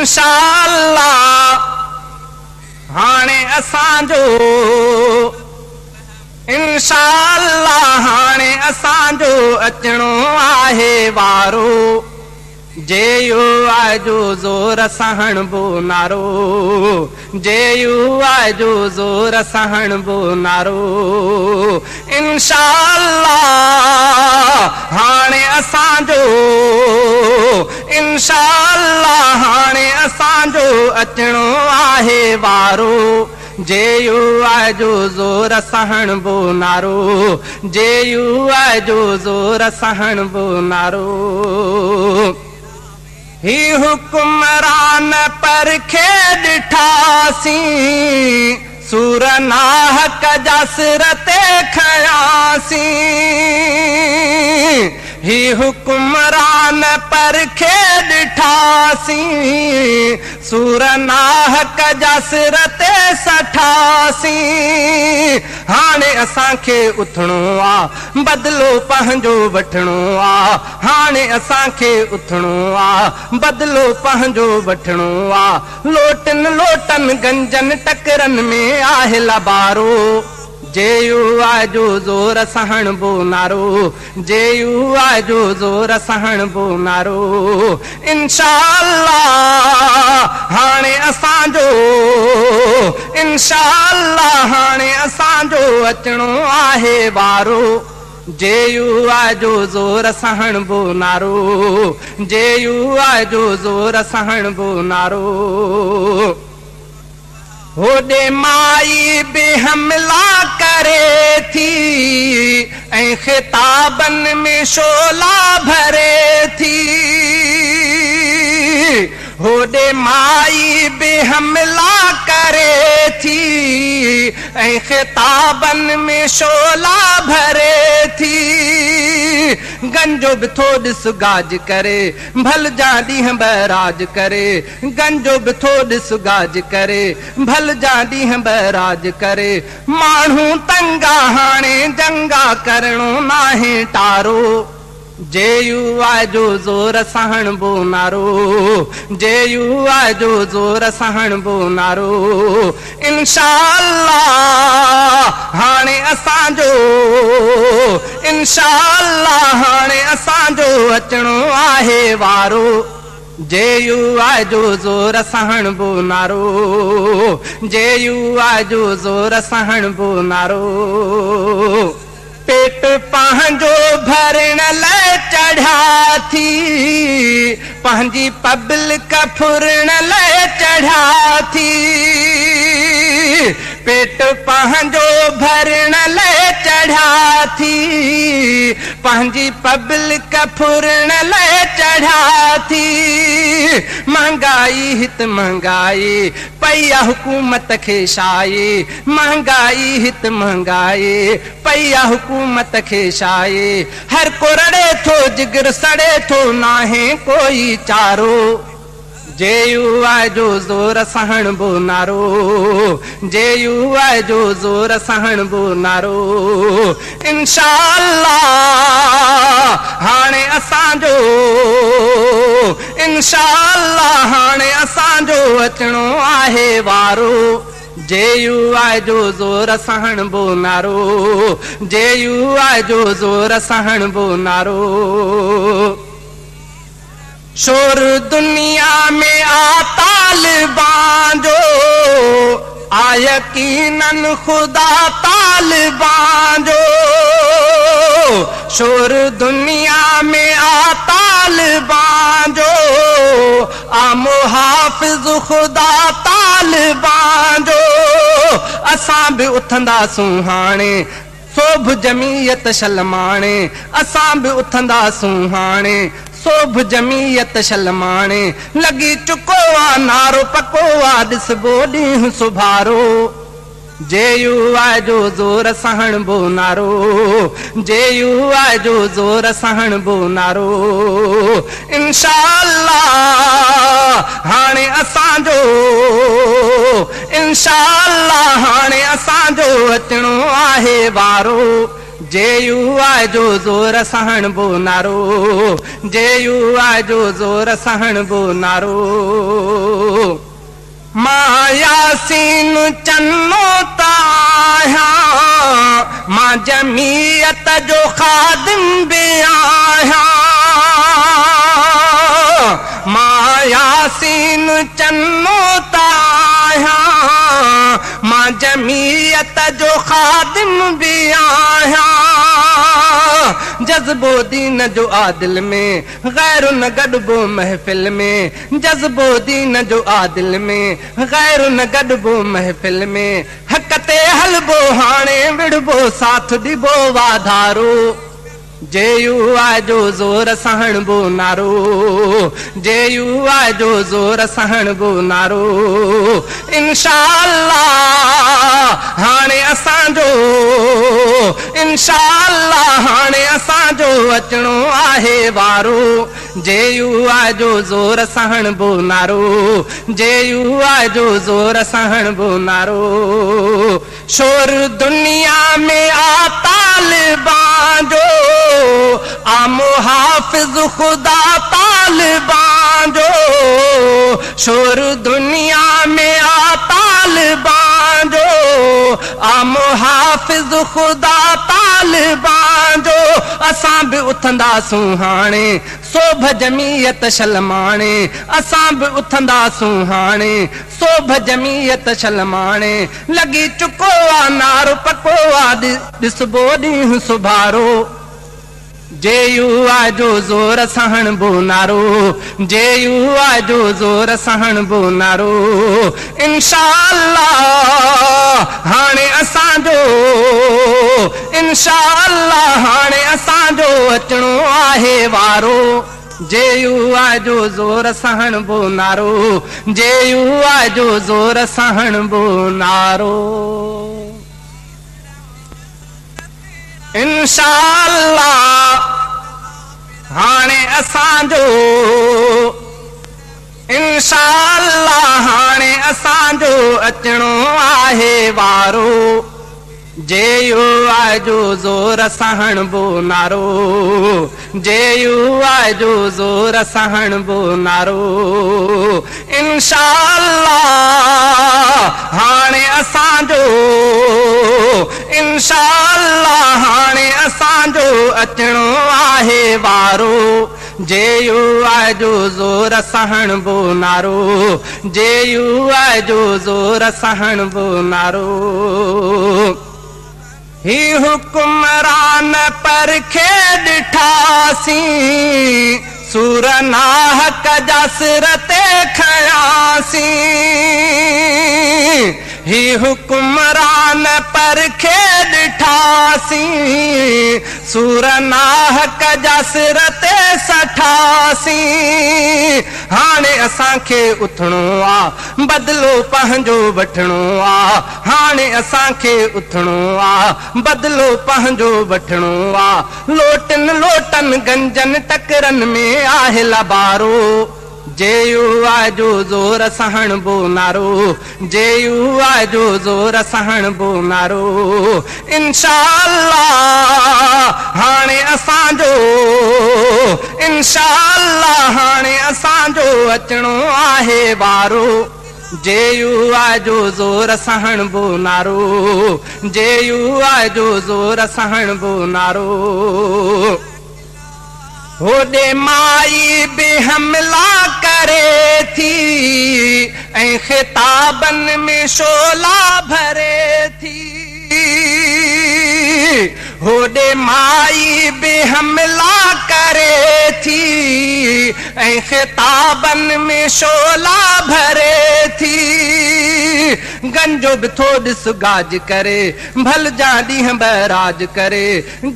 इंशाअल्लाह हाणे असांजो इंशाअल्लाह हाणे असांजो अचणो आहे वारो जेयो आजो ज़ोर सहण बो नारो जेयो आजो ज़ोर सहण बो नारो इंशाअल्लाह हाणे असांजो इंशाअल्लाह हाणे असांजो अचणो आहे वारो जेयो आजो ज़ोर सहण बो नारो जेयो आजो ज़ोर सहण बो नारो ही हुक्मरान परखे ॾिठासीं सूर नाहक जा सिर ते खयासीं ही हुक्मरान परखे ॾिठासीं सूर नाहक जा सिर ते सठासीं हाणे असांखे उथणो आहे बदिलो पंहिंजो वठणो आहे हाणे असांखे उथणो आहे बदिलो पंहिंजो वठणो आहे लोटनि लोटनि गंजनि टकरनि में आहे लबारो जेयो आजो ज़ोर सहण बो नारो जेयो आजो ज़ोर सहण बो नारो इंशाअल्लाह हाणे असांजो इंशाअल्लाह हाणे असांजो अचणो आहे वारो जेयो आजो ज़ोर सहण बो नारो जेयो आजो ज़ोर सहण बो नारो होॾे माई बि हमला करे थी ऐं ख़िताबनि में शोला भरे थी होॾे माई बि हमला करे थी ऐं ख़िताबनि में शोला भरे थी गंजो बि थो ॾिस गाज करे भल जा ॾींहं बराज करे गंजो बि थो ॾिस गाज करे भल जा ॾींहं बराज करे माण्हू तंगा हाणे जंगा करणो नाहे टारो जेयो आजो ज़ोर सहण बो नारो जेयो आजो ज़ोर सहण बो नारो इंशाअल्लाह हाणे असांजो इंशाअल्लाह हाणे असांजो अचणो आहे वारो जेयो आजो ज़ोर सहण बो नारो जेयो आजो ज़ोर सहण बो नारो पेट पंहिंजो भरण लाइ चढ़ा थी पंहिंजी पब्लिक फुरण लाइ चढ़ा थी पेट पंहिंजो भरण लाइ चढ़ा थी पंहिंजी पब्लिक फुरण लाइ चढ़ा थी महंगाई हित महंगाई पैया हुकूमत खे शाये महंगाई हित महंगाई पैया हुकूमत खे शाये हर को रड़े थो जिगर सड़े थो नाहे कोई चारो जेयो आजो ज़ोर सहण बो नारो जेयो आजो ज़ोर सहण बो नारो इंशाअल्लाह हाणे असांजो इंशाअल्लाह हाणे असांजो अचणो आहे वारो जेयो आजो ज़ोर सहण बो नारो जेयो आजो ज़ोर सहण बो नारो शोर दुनिया में आ तालिबान जो आ यकीनन खुदा तालिबान जो शोर दुनिया में आ तालिबान जो आ मुहाफ़िज़ खुदा तालिबान जो असां बि उथंदासूं हाणे सोभ जमीयत शलमाणे असां बि उथंदासूं हाणे सोभ जमीयत शलमाणे लगी चुको आ नारो पको आ ॾिसबो ॾींहुं सुभारो जेयो आजो ज़ोर सहण बो नारो जेयो आजो ज़ोर सहण बो नारो इंशाअल्लाह हाणे असांजो इंशाअल्लाह हाणे असांजो अचणो आहे वारो जेयो आजो ज़ोर सहण बो नारो जेयो आजो ज़ोर सहण बो नारो यासीन चन्नो ताया मां जमीयत जो खादिम भी आया मां यासीन चन्नो ताया मां जमीयत जो खादिम भी आया जज्बो दीन जो आदिल में गैर न गडबो महफिल में जज्बो दीन जो आदिल में गैर न गडबो महफिल में हक ते हलबो हाणे विड़बो साथ दिबो वाधारो जेयू आजो जोर सहणबो नारो जेयू आजो जोर सहणबो नारो इंशाअल्लाह हाणे असांजो इंशाअल्लाह हाणे असांजो अचणो आहे वारो जेयू आजो जोर सहणबो नारो जेयू आजो जोर सहणबो नारो शोर दुनिया में आ तालिबान जो आ मुहाफिज खुदा तालिबान जो शोर दुनिया में आ तालिबान जो आ मुहाफिज खुदा तालिबान जो असां भी उथंदासूं हाणे सोभ जमीयत शलमाणे असां भी उथंदासूं हाणे सोभ जमीयत शलमाणे लगी चुको आ नारो पको आ ॾिसबो ॾींहुं सुभारो जेयू आजो जोर सहणबो नारो जेयू आजो जोर सहणबो नारो इंशाअल्लाह हाणे असांजो इंशाअल्लाह हाणे असांजो अचणो आहे वारो जेयू आजो जोर सहणबो नारो जेयू आजो जोर सहणबो नारो इंशाअल्लाह हाणे असांजो इंशाअल्लाह हाणे असांजो अचणो आहे वारो जेयू आजो जोर सहणबो नारो जेयू आजो जोर सहणबो नारो इंशाअल्लाह हाणे असांजो इंशाअल्लाह हाणे असांजो अचणो आहे वारो जेयू आजो जोर सहणबो नारो जेयू आजो जोर सहणबो नारो ही हुक्मरान परखे ॾिठासीं सूर नाहक जा सिर ते खयासीं ही हुक्मरान परखे ॾिठासीं सूर नाहक जा सिर ते सठासीं हाणे असांखे उथणो आ बदलो पंहिंजो वठणो आ हाणे असांखे उथणो आ बदलो पंहिंजो वठणो आ लोटन लोटन गंजन टकरन में आहे लबारो जेयू आजो जोर सहणबो नारो जेयू आजो जोर सहणबो नारो इंशाअल्लाह हाणे असांजो इंशाअल्लाह हाणे असांजो अचणो आहे वारो जेयू आजो जोर सहणबो नारो जेयू आजो जोर सहणबो नारो होॾे माई बि हमला करे थी ऐं ख़िताबन में शोला भरे थी होॾे माई बि हमला करे थी ऐं ख़िताबन में शोला भरे थी गंजो बि थो ॾिस गाज करे भल जा ॾींहं बराज करे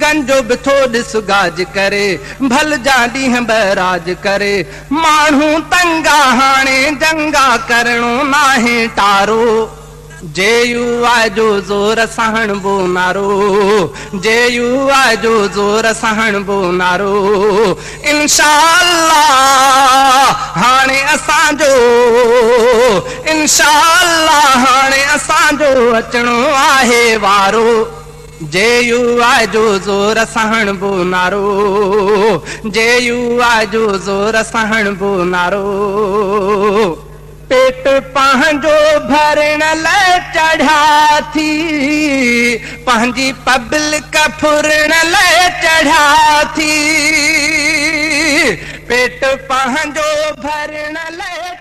गंजो बि थो ॾिस गाज करे भल जा ॾींहं बराज करे माण्हू तंगा हाणे जंगा करणो नाहे टारो जेयू आजो जोर सहणबो नारो जेयू आजो जोर सहणबो नारो इंशाअल्लाह हाणे असांजो इंशाअल्लाह हाणे असांजो अचणो आहे वारो जेयू आजो जोर सहणबो नारो जेयू आजो जोर सहणबो नारो पेट पंहिंजो भरण लाइ चढ़िया थी, पंहिंजी पब्लिक फुरण लाइ चढ़िया थी, पेट पंहिंजो भरण लाइ